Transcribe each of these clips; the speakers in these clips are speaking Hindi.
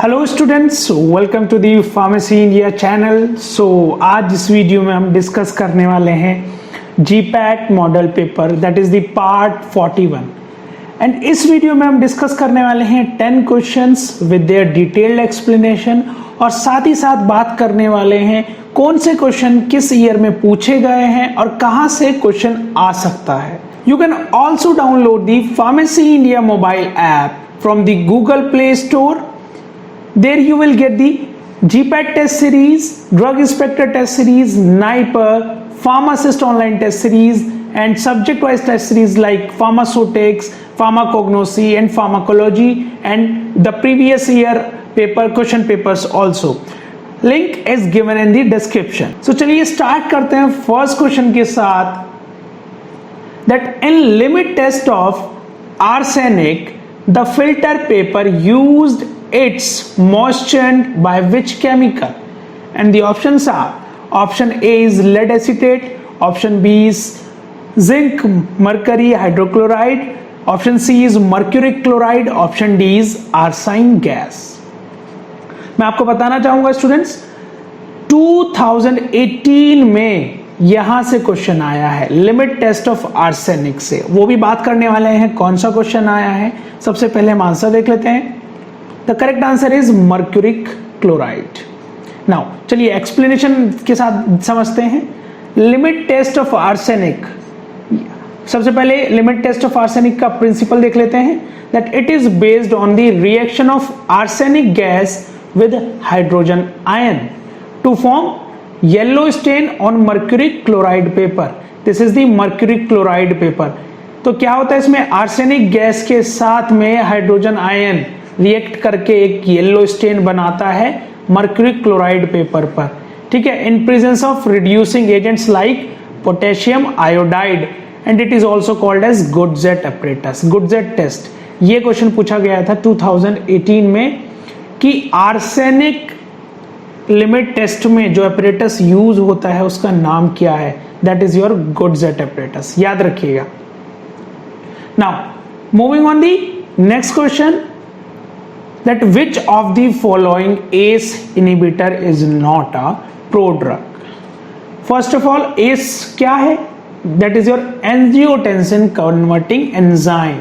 Hello students, welcome to the pharmacy India channel. आज इस वीडियो में हम डिस्कस करने वाले हैं GPAT model paper, that is the part 41। And इस वीडियो में हम डिस्कस करने वाले हैं 10 questions with their detailed explanation, और साथ ही साथ बात करने वाले हैं कौन से क्वेश्चन किस ईयर में पूछे गए हैं और कहां से क्वेश्चन आ सकता है। You can also download the pharmacy India mobile app from the Google play store. There you will get the GPAT test series, drug inspector test series, NIPER, pharmacist online test series, and subject wise test series like pharmaceutics, pharmacognosy and pharmacology, and the previous year paper question papers also. Link is given in the description. So चलिए start करते हैं first question के साथ, that in limit test of arsenic the filter paper used its moistened by which chemical? And the options are: option A is lead acetate, option B is zinc mercury hydrochloride, option C is mercuric chloride, option D is arsine gas. मैं आपको बताना चाहूंगा स्टूडेंट्स, 2018 में यहां से क्वेश्चन आया है लिमिट टेस्ट ऑफ आर्सेनिक से। वो भी बात करने वाले हैं कौन सा क्वेश्चन आया है। सबसे पहले हम आंसर देख लेते हैं। The correct answer is mercuric chloride. Now चलिए एक्सप्लेनेशन के साथ समझते हैं। लिमिट टेस्ट ऑफ आर्सेनिक, सबसे पहले लिमिट टेस्ट ऑफ आर्सेनिक का प्रिंसिपल देख लेते हैं, that it is based on the reaction of arsenic gas with hydrogen ion to form yellow stain on mercuric chloride paper. This is the mercuric chloride paper. तो क्या होता है इसमें, आर्सेनिक गैस के साथ में हाइड्रोजन आयन रिएक्ट करके एक येलो स्टेन बनाता है मर्क्यूरी क्लोराइड पेपर पर। ठीक है, in presence of reducing agents like potassium iodide, and it is also called as Gutzeit apparatus, Gutzeit test. ये क्वेश्चन पूछा गया था 2018 में कि आर्सेनिक लिमिट टेस्ट में जो अपरेटस यूज होता है उसका नाम क्या है। दैट इज योर गुडजेट अपरेटस, याद रखिएगा। Now moving on the next question, that which of the following ACE inhibitor is not a prodrug? First of all, ACE क्या है? That is your angiotensin converting enzyme.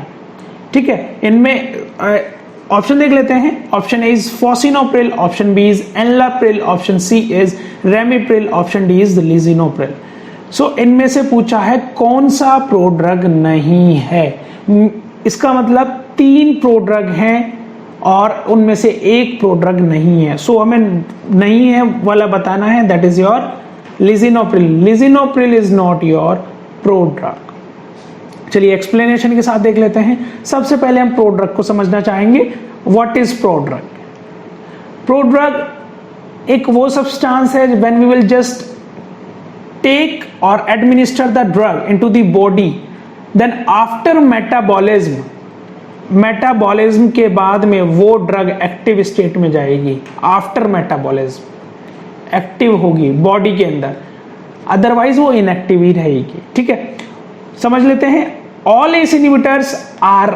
ठीक है, इनमें ऑप्शन देख लेते हैं। Option A is fosinopril, option B is enalapril, option C is ramipril, option D is lisinopril. So इनमें से पूछा है कौन सा प्रोड्रग नहीं है। इसका मतलब 3 प्रोड्रग हैं और उनमें से एक प्रोड्रग नहीं है। सो हमें नहीं है वाला बताना है, that is your lisinopril. Lisinopril is not your prodrug. चलिए एक्सप्लेनेशन के साथ देख लेते हैं। सबसे पहले हम प्रोड्रग को समझना चाहेंगे। What is prodrug? प्रोड्रग एक वो सब्सटेंस है when we will just take और administer the drug into the body, then after metabolism के बाद में वो ड्रग एक्टिव स्टेट में जाएगी। आफ्टर मेटाबॉलिज्म एक्टिव होगी बॉडी के अंदर, अदरवाइज वो इनएक्टिव ही रहेगी। ठीक है, समझ लेते हैं। All ACE inhibitors are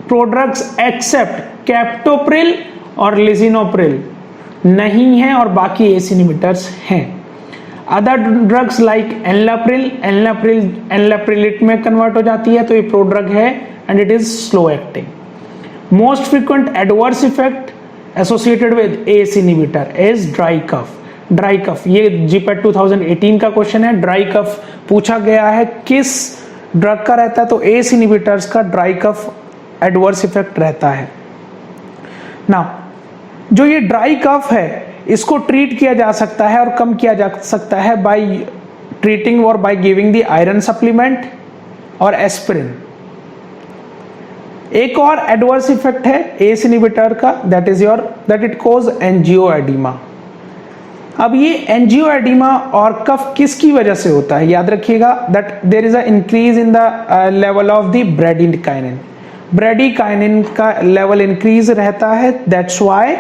prodrugs except captopril और लिजिनोप्रिल नहीं है, और बाकी एस इनहिबिटर्स हैं। अदर ड्रग्स लाइक एनलाप्रिलेट में कन्वर्ट हो जाती है, तो ये प्रोड्रग है and it is slow acting. Most frequent adverse effect associated with ACE inhibitor is dry cough. Dry cough, ये GPAT 2018 का क्वेश्चन है। ड्राई कफ पूछा गया है किस ड्रग का रहता है, तो ACE inhibitors का ड्राई कफ एडवर्स इफेक्ट रहता है। ना जो ये ड्राई कफ है इसको ट्रीट किया जा सकता है और कम किया जा सकता है बाय ट्रीटिंग और by giving the iron supplement और एस्पिरिन। एक और एडवर्स इफेक्ट है एस इनहिबिटर का, दैट इट कॉज एंजियोएडिमा। अब ये एंजियोएडिमा और कफ किसकी वजह से होता है, याद रखिएगा, that there is a increase in the level of the bradykinin. Bradykinin का लेवल इंक्रीज रहता है, दैट्स व्हाई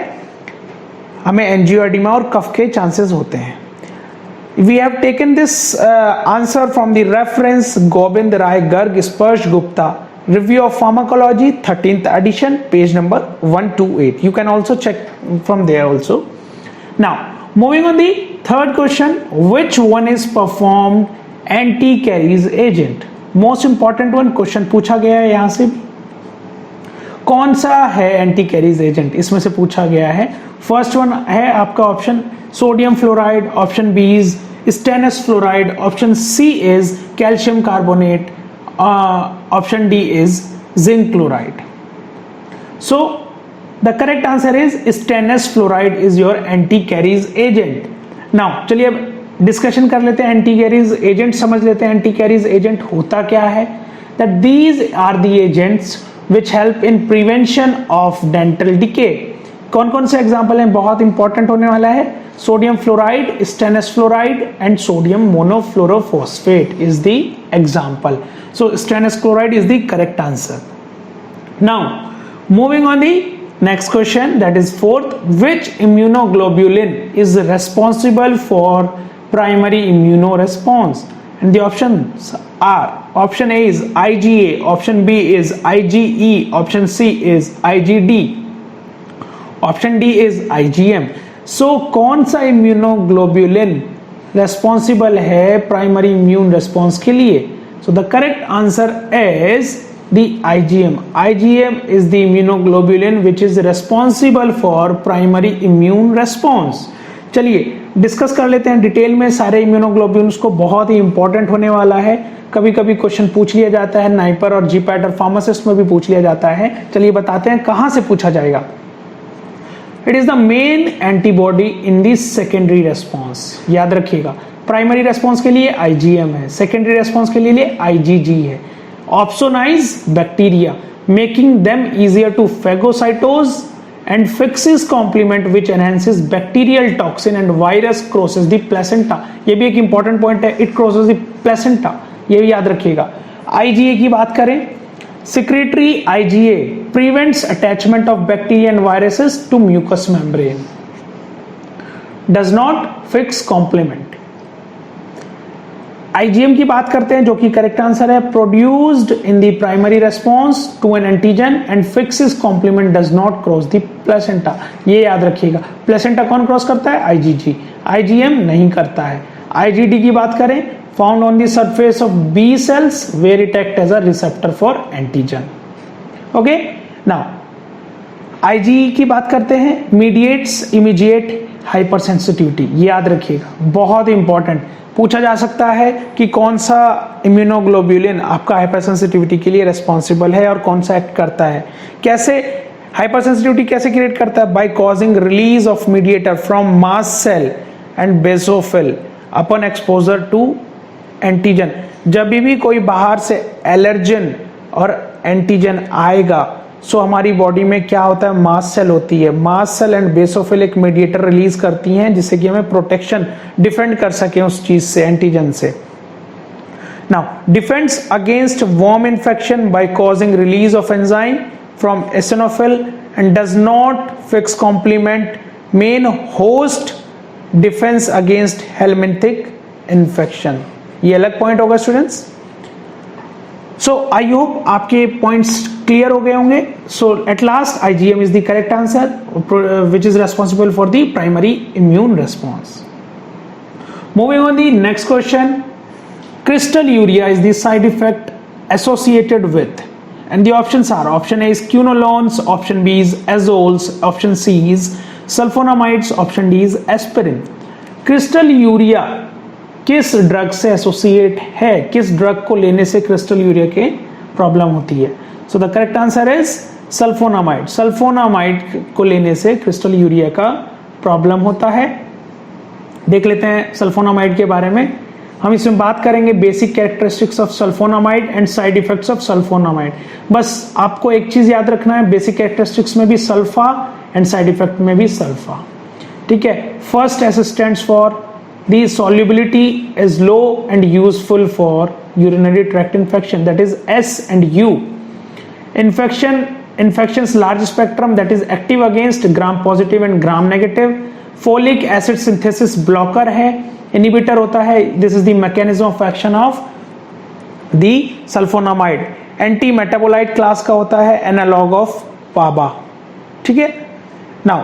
हमें एंजियोएडिमा और कफ के चांसेस होते हैं। We have taken this answer from the reference Gobind Rai Garg, Sparsh Gupta, Review of Pharmacology, 13th edition, page number 128. You can also check from there also. Now, moving on the third question, which one is performed anti-caries agent? Most important one question पूछा गया है यहाँ से, कौन सा है एंटी कैरीज एजेंट, इसमें से पूछा गया है. फर्स्ट वन है आपका option sodium fluoride, option B is stannous fluoride, option C is calcium carbonate, option D is zinc chloride. So the correct answer is stannous fluoride is your anti caries agent. Now चलिए अब डिस्कशन कर लेते हैं, एंटी कैरीज एजेंट समझ लेते हैं. एंटी कैरीज एजेंट होता क्या है? That these are the agents which help in prevention of dental decay. कौन कौन से एग्जाम्पल हैं, बहुत इंपॉर्टेंट होने वाला है. Sodium fluoride, stannous fluoride and sodium monofluorophosphate is the example. So stannous chloride is the correct answer. Now moving on the next question, that is fourth, which immunoglobulin is responsible for primary immunoresponse? And the options are, option A is IgA, option B is IgE, option C is IgD, option D is IgM. So कौन सा immunoglobulin responsible है primary immune response के लिए? So the correct answer is the IgM. IgM is the immunoglobulin which is responsible for primary immune response. चलिए डिस्कस कर लेते हैं डिटेल में सारे इम्यूनोग्लोब्यूल्स को, बहुत ही इंपॉर्टेंट होने वाला है. कभी कभी क्वेश्चन पूछ लिया जाता है, नाइपर और जीपैट और फार्मासिस्ट में भी पूछ लिया जाता है. चलिए बताते हैं कहां से पूछा जाएगा. It is the main antibody in the secondary response. याद रखिएगा, प्राइमरी रेस्पॉन्स के लिए IgM है, सेकेंडरी रेस्पॉन्स के लिए IgG है. Opsonize bacteria, making them easier to phagocytose, and fixes complement which enhances bacterial toxin and virus crosses the placenta. ये भी एक important point है, it crosses the placenta, ये भी याद रखिएगा. IgA की बात करें, secretory IgA prevents attachment of bacteria and viruses to mucous membrane, does not fix complement. IgM की बात करते हैं जो कि करेक्ट आंसर है, produced in the primary response to an antigen and fixes complement does not cross the placenta. ये याद रखिएगा, प्लेसेंटा कौन क्रॉस करता है? IgG. IgM नहीं करता है. IgD की बात करें, found on the surface of B cells where it act as a receptor for antigen. Okay, now IgE की बात करते हैं, मीडिएट्स इमीडिएट हाइपर सेंसिटिविटी. याद रखिएगा, बहुत इंपॉर्टेंट पूछा जा सकता है कि कौन सा इम्यूनोग्लोब्यूलिन आपका हाइपरसेंसिटिविटी के लिए रिस्पॉन्सिबल है और कौन सा एक्ट करता है. कैसे हाइपरसेंसिटिविटी कैसे क्रिएट करता है? By causing release of mediator from mast cell and basophil upon exposure to antigen. जब भी कोई बाहर से एलर्जन और एंटीजन आएगा, सो हमारी बॉडी में क्या होता है? मास्ट सेल होती है. मास्ट सेल एंड बेसोफिल एक मेडिएटर रिलीज करती हैं जिससे कि हमें प्रोटेक्शन डिफेंड कर सके उस चीज से, एंटीजन से. Now defends against worm infection by causing release of enzyme from eosinophil and does not fix complement main host defence against helminthic infection. ये अलग पॉइंट होगा स्टूडेंट्स. सो आई होप आपके पॉइंट्स क्लियर हो गए होंगे. So at last IgM is the correct answer which is responsible for the primary immune response. Moving on the next question, crystalluria is the side effect associated with, and the options are, option A is quinolones, option B is azoles, option C is sulfonamides, option D is aspirin. Crystalluria किस ड्रग से एसोसिएट है, किस ड्रग को लेने से क्रिस्टल यूरिया के प्रॉब्लम होती है? So the correct answer is sulfonamide. Sulfonamide को लेने से क्रिस्टल यूरिया का प्रॉब्लम होता है. देख लेते हैं सल्फोनामाइड के बारे में. हम इसमें बात करेंगे basic characteristics of sulfonamide and side effects of sulfonamide. बस आपको एक चीज याद रखना है, बेसिक कैरेक्टरिस्टिक्स में भी सल्फा एंड साइड इफेक्ट में भी सल्फा. ठीक है. First S stands for the solubility is low and useful for urinary tract infection, that is S and U. Infections large spectrum, that is active against gram positive and gram negative. Folic acid synthesis blocker है, inhibitor होता है. This is the mechanism of action of the sulfonamide. Anti metabolite class का होता है, एनालॉग ऑफ पाबा। ठीक है, नाउ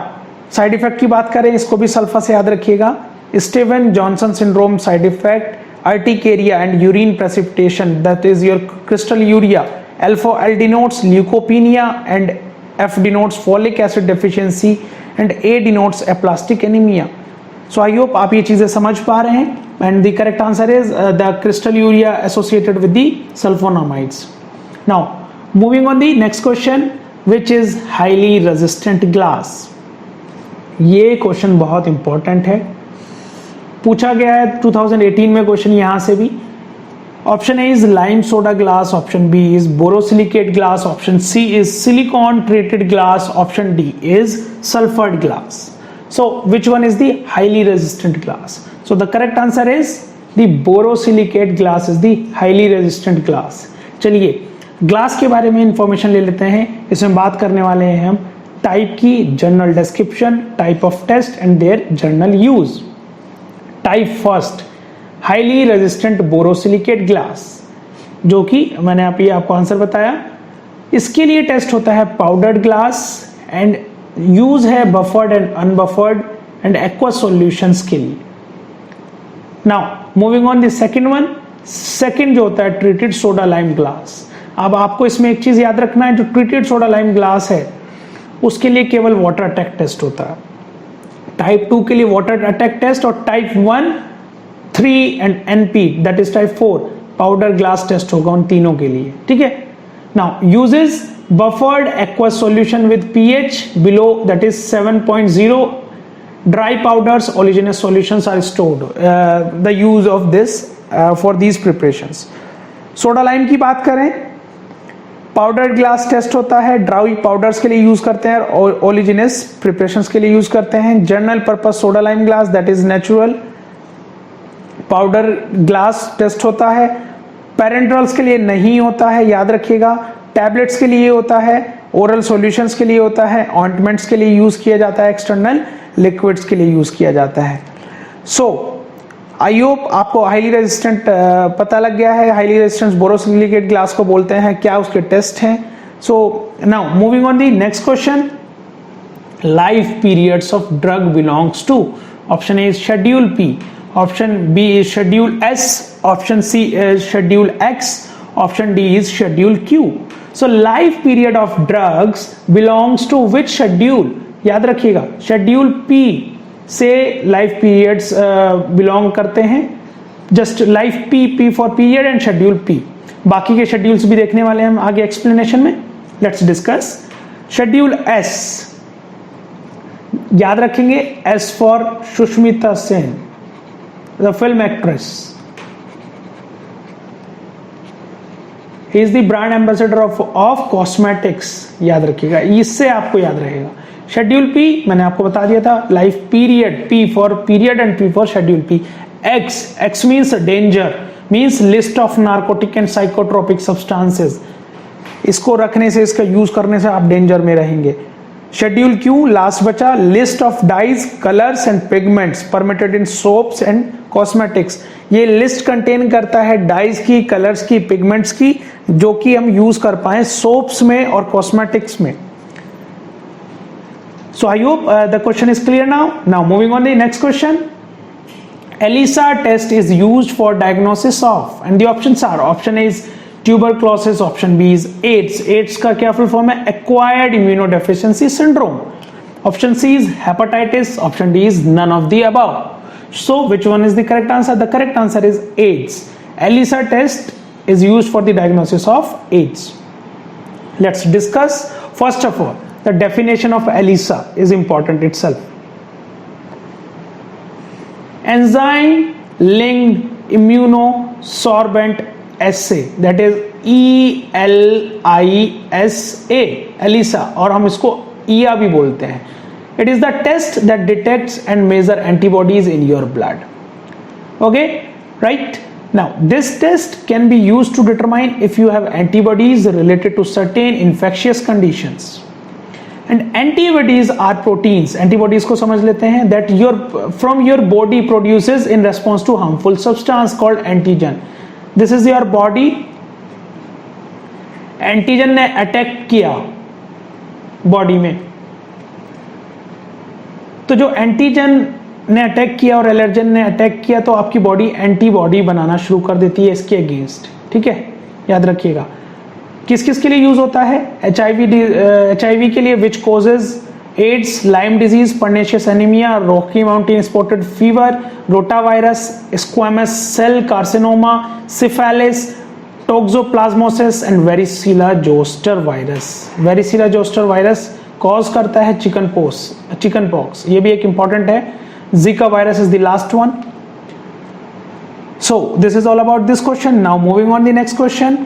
साइड इफेक्ट की बात करें, इसको भी सल्फा से याद रखिएगा। Steven Johnson syndrome side effect, urticaria and urine precipitation, that is your crystalluria. Alpha L denotes leukopenia and F denotes folic acid deficiency and A denotes aplastic anaemia. So I hope आप ये चीजें समझ पा रहे हैं, and the correct answer is the crystalluria associated with the sulfonamides. Now moving on the next question, which is highly resistant glass. ये क्वेश्चन बहुत इंपॉर्टेंट है, पूछा गया है 2018 में क्वेश्चन यहां से भी। Option A is lime soda glass, option B is borosilicate glass, option C is silicone treated glass, option D is sulphured glass. So which one is the highly resistant glass? So the correct answer is the borosilicate glass is the highly resistant glass. चलिए ग्लास के बारे में इंफॉर्मेशन ले लेते हैं। इसमें बात करने वाले हैं हम टाइप की, general description, type of test and their general use. Type first, highly resistant borosilicate glass, जो कि मैंने आपको आंसर बताया। इसके लिए टेस्ट होता है पाउडर्ड ग्लास एंड यूज है buffered and unbuffered and aqueous solutions के लिए। Now moving on the second one, second जो होता है ट्रीटेड सोडा लाइम ग्लास। अब आपको इसमें एक चीज याद रखना है, जो ट्रीटेड सोडा लाइम ग्लास है उसके लिए केवल वाटर अटैक टेस्ट होता है। टाइप 2 के लिए वाटर अटैक टेस्ट, और type 1, 3 and NP that is type 4 powder glass test होगा उन तीनों के लिए। ठीक है, now uses buffered aqueous solution with pH below that is 7.0, dry powders oleaginous solutions are stored, the use of this for these preparations. Soda lime की बात करें, पाउडर ग्लास टेस्ट होता है, ड्राई पाउडर्स के लिए यूज करते हैं और ओलिजिनस प्रिपरेशंस के लिए यूज करते हैं। General purpose soda lime glass that is natural powder glass test होता है। पेरेंट्रल्स के लिए नहीं होता है, याद रखिएगा। टैबलेट्स के लिए होता है, ओरल सॉल्यूशंस के लिए होता है, ऑइंटमेंट्स के लिए यूज किया जाता है, एक्सटर्नल लिक्विड्स के लिए यूज किया जाता है। सो आई होप आपको हाईली रेजिस्टेंट पता लग गया है। हाईली रेजिस्टेंट बोरोसिलिकेट ग्लास को बोलते हैं, क्या उसके टेस्ट हैं। So now moving on the next question, life periods of drug belongs to. Option A is schedule P, option B is schedule S, option C is schedule X, option D is schedule Q। So life period of drugs belongs to which schedule? याद रखिएगा, शेड्यूल P से लाइफ पीरियड्स बिलोंग करते हैं। Just life P for period and schedule P। बाकी के शेड्यूल्स भी देखने वाले हैं हम आगे एक्सप्लेनेशन में। Let's discuss schedule S। याद रखेंगे S for Sushmita Sen, the film actress. He is the brand ambassador of cosmetics, याद रखिएगा, इससे आपको याद रहेगा। शेड्यूल P मैंने आपको बता दिया था, life period, P for period and P for schedule P। X means danger, means list of narcotic and psychotropic substances. इसको रखने से, इसका यूज करने से आप डेंजर में रहेंगे। शेड्यूल Q लास्ट बचा, list of dyes, colours and pigments permitted in soaps and cosmetics. ये लिस्ट कंटेन करता है डाइज की, कलर्स की, पिगमेंट्स की, जो कि हम यूज कर पाए सोप्स में और कॉस्मेटिक्स में। So I hope the question is clear now. Now moving on to the next question. ELISA test is used for diagnosis of, and the options are, option A is tuberculosis, option B is AIDS. AIDS का क्या full form है? Acquired immunodeficiency syndrome. Option C is hepatitis, option D is none of the above. So which one is the correct answer? The correct answer is AIDS. ELISA test is used for the diagnosis of AIDS. Let's discuss first of all. The definition of ELISA is important itself. Enzyme linked immunosorbent assay, that is ELISA, ELISA, और हम इसको EA भी बोलते हैं। It is the test that detects and measure antibodies in your blood. Okay, right? Now this test can be used to determine if you have antibodies related to certain infectious conditions. And antibodies are proteins. Antibodies को समझ लेते हैं, that from your body produces in response to harmful substance called antigen. This is your body antigen ने अटैक किया बॉडी में, तो जो एंटीजन ने अटैक किया और एलर्जन ने अटैक किया तो आपकी बॉडी एंटीबॉडी बनाना शुरू कर देती है इसके अगेंस्ट। ठीक है, याद रखिएगा। किस किस के लिए यूज होता है? HIV के लिए, which causes AIDS, Lyme disease, pernicious anaemia, Rocky Mountain spotted fever, rotavirus, squamous cell carcinoma, syphilis, toxoplasmosis and varicella zoster virus. Varicella zoster virus cause करता है चिकन पॉक्स, ये भी एक इंपॉर्टेंट है। जिका virus is the last one. So this is all about this question. Now moving on the next question.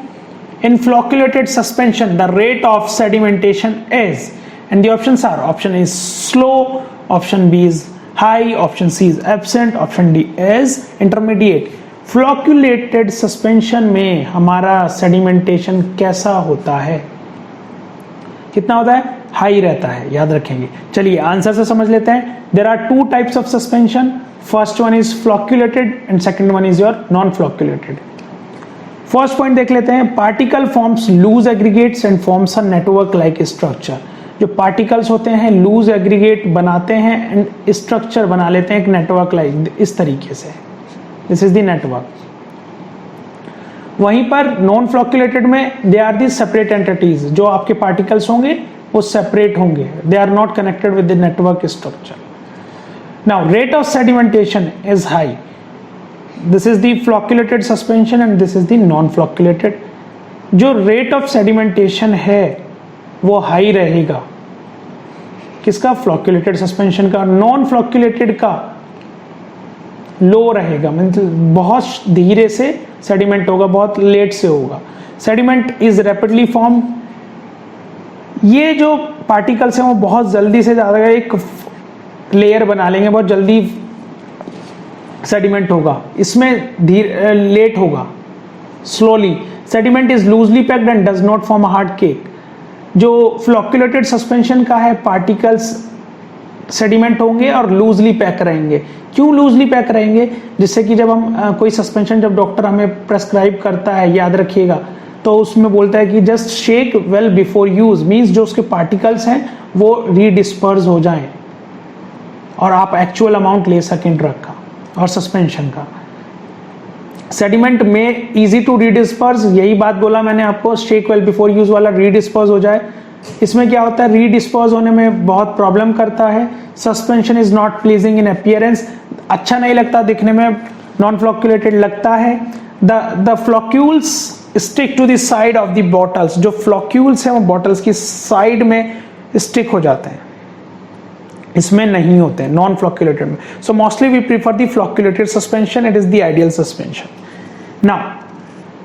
In flocculated suspension, the rate of sedimentation is, and the options are: option A is slow, option B is high, option C is absent, option D is intermediate. Flocculated suspension में हमारा sedimentation कैसा होता है? कितना होता है? हाई रहता है, याद रखेंगे। चलिए आंसर से समझ लेते हैं। There are two types of suspension. First one is flocculated and second one is your non-flocculated. First point देख लेते हैं। Particle forms loose aggregates and forms a network-like structure. जो particles होते हैं loose aggregate बनाते हैं and structure बना लेते हैं एक network-like, इस तरीके से। This is the network. वहीं पर non-flocculated में they are the separate entities. जो आपके particles होंगे वो separate होंगे. They are not connected with the network structure. Now rate of sedimentation is high. This is the flocculated suspension and this is the non-flocculated. जो rate of sedimentation है वो high रहेगा। किसका? flocculated suspension का। non-flocculated का low रहेगा, मतलब बहुत धीरे से sediment होगा, बहुत लेट से होगा। sediment is rapidly formed. ये जो particles हैं वो बहुत जल्दी से ज़्यादा एक लेयर बना लेंगे, बहुत जल्दी सेडिमेंट होगा, इसमें लेट होगा, slowly. Sediment is loosely packed and does not form a hard cake. जो फ्लोक्युलेटेड सस्पेंशन का है, पार्टिकल्स सेडिमेंट होंगे और लूजली पैक रहेंगे। क्यों लूजली पैक रहेंगे? जिससे कि जब हम कोई सस्पेंशन जब डॉक्टर हमें प्रेस्क्राइब करता है, याद रखिएगा, तो उसमें बोलता है कि just shake well before use, means जो उसके पार्टिकल्स हैं वो रीडिस्पर्स हो जाएं और आप एक्चुअल अमाउंट ले सकें ड्रग का और सस्पेंशन का। सेडिमेंट में इजी टू रीडिस्पर्स, यही बात बोला मैंने आपको, शेक वेल बिफोर यूज वाला रीडिस्पर्स हो जाए। इसमें क्या होता है? रीडिस्पर्स होने में बहुत प्रॉब्लम करता है। Suspension is not pleasing in appearance, अच्छा नहीं लगता दिखने में, नॉन फ्लोक्युलेटेड लगता है। The floccules stick to the side of the bottles, जो फ्लोक्यूल्स हैं वो बॉटल्स की साइड में स्टिक हो जाते हैं, इसमें नहीं होते हैं नॉन फ्लोक्युलेटेड में। So mostly we prefer the flocculated suspension, it is the ideal suspension. Now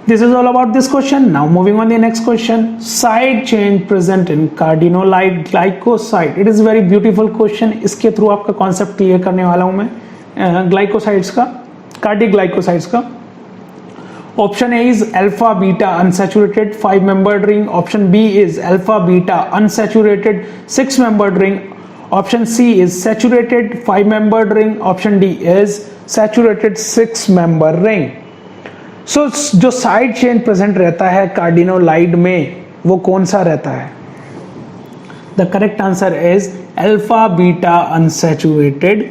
this is all about this question. Now moving on the next question, side chain present in cardenolide glycoside. It is very beautiful question, इसके थ्रू आपका कॉन्सेप्ट क्लियर करने वाला हूं मैं ग्लाइकोसाइड्स का, कार्डिक ग्लाइकोसाइड्स का। Option A is alpha beta unsaturated 5-membered ring. Option B is alpha beta unsaturated 6-membered ring. Option C is saturated 5-membered ring. Option D is saturated 6-membered ring. So जो साइड चेन प्रेजेंट रहता है कार्डिनोलाइड में वो कौन सा रहता है? The correct answer is alpha beta unsaturated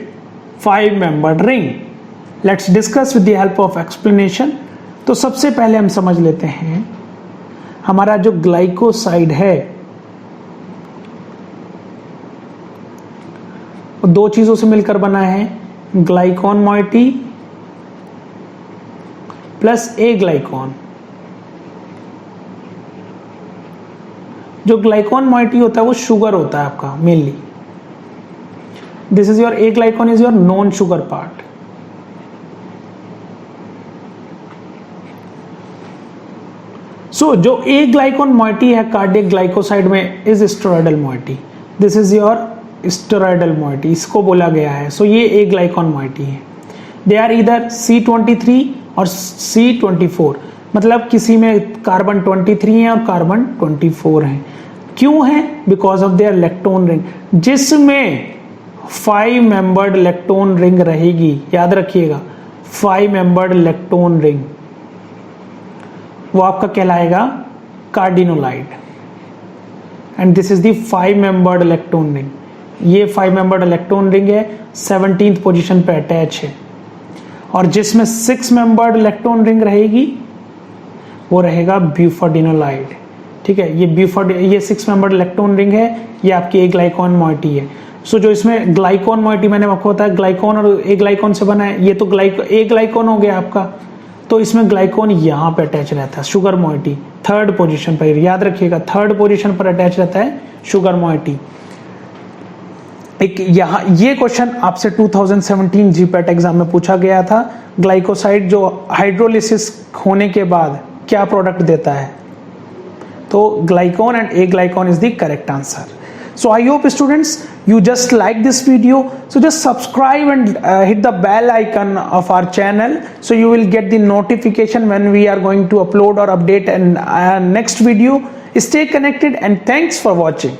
5-membered ring. Let's discuss with the help of explanation. तो सबसे पहले हम समझ लेते हैं हमारा जो ग्लाइकोसाइड है वो दो चीजों से मिलकर बना है, ग्लाइकॉन मॉइटी प्लस ए ग्लाइकॉन। जो ग्लाइकॉन मॉइटी होता है वो शुगर होता है आपका mainly. This is your aglycone is your non sugar part. So जो ए ग्लाइकॉन मॉइटी है कार्डियक ग्लाइकोसाइड में is steroidal moiety. This is your steroidal moiety, इसको बोला गया है। सो ये ए ग्लाइकॉन मॉइटी है। दे आर इधर C23 और C24, मतलब किसी में कार्बन 23 है और कार्बन 24 है। क्यों है? Because of their lactone ring, जिसमें 5-membered लेक्टोन रिंग रहेगी। याद रखिएगा 5-membered लेक्टोन रिंग, वो आपका कहलाएगा cardenolide and this is the 5 membered electron ring. ये 5 मेंबर्ड इलेक्ट्रॉन रिंग है, 17th पोजीशन पे अटैच है। और जिसमें 6 मेंबर्ड इलेक्ट्रॉन रिंग रहेगी वो रहेगा ब्यूफोडिनोलाइड। ठीक है, ये 6 मेंबर्ड इलेक्ट्रॉन रिंग है, ये आपकी ए ग्लाइकॉन मॉइटी है। सो जो इसमें ग्लाइकॉन मॉइटी मैंने आपको बताया ग्लाइकॉन और ए ग्लाइकॉन से बना है, ये तो ए ग्लाइकॉन हो गया आपका, तो इसमें ग्लाइकॉन यहाँ पे अटैच रहता है, शुगर मॉइटी 3rd पोजीशन पर, याद रखिएगा 3rd पोजीशन पर अटैच रहता है शुगर मॉइटी। एक यहाँ ये क्वेश्चन आपसे 2017 जीपैट एग्जाम में पूछा गया था, ग्लाइकोसाइड जो हाइड्रोलिसिस होने के बाद क्या प्रोडक्ट देता है, तो glycone and aglycone is the correct answer. So I hope students you just like this video, so just subscribe and hit the bell icon of our channel so you will get the notification when we are going to upload or update and next video. Stay connected and thanks for watching.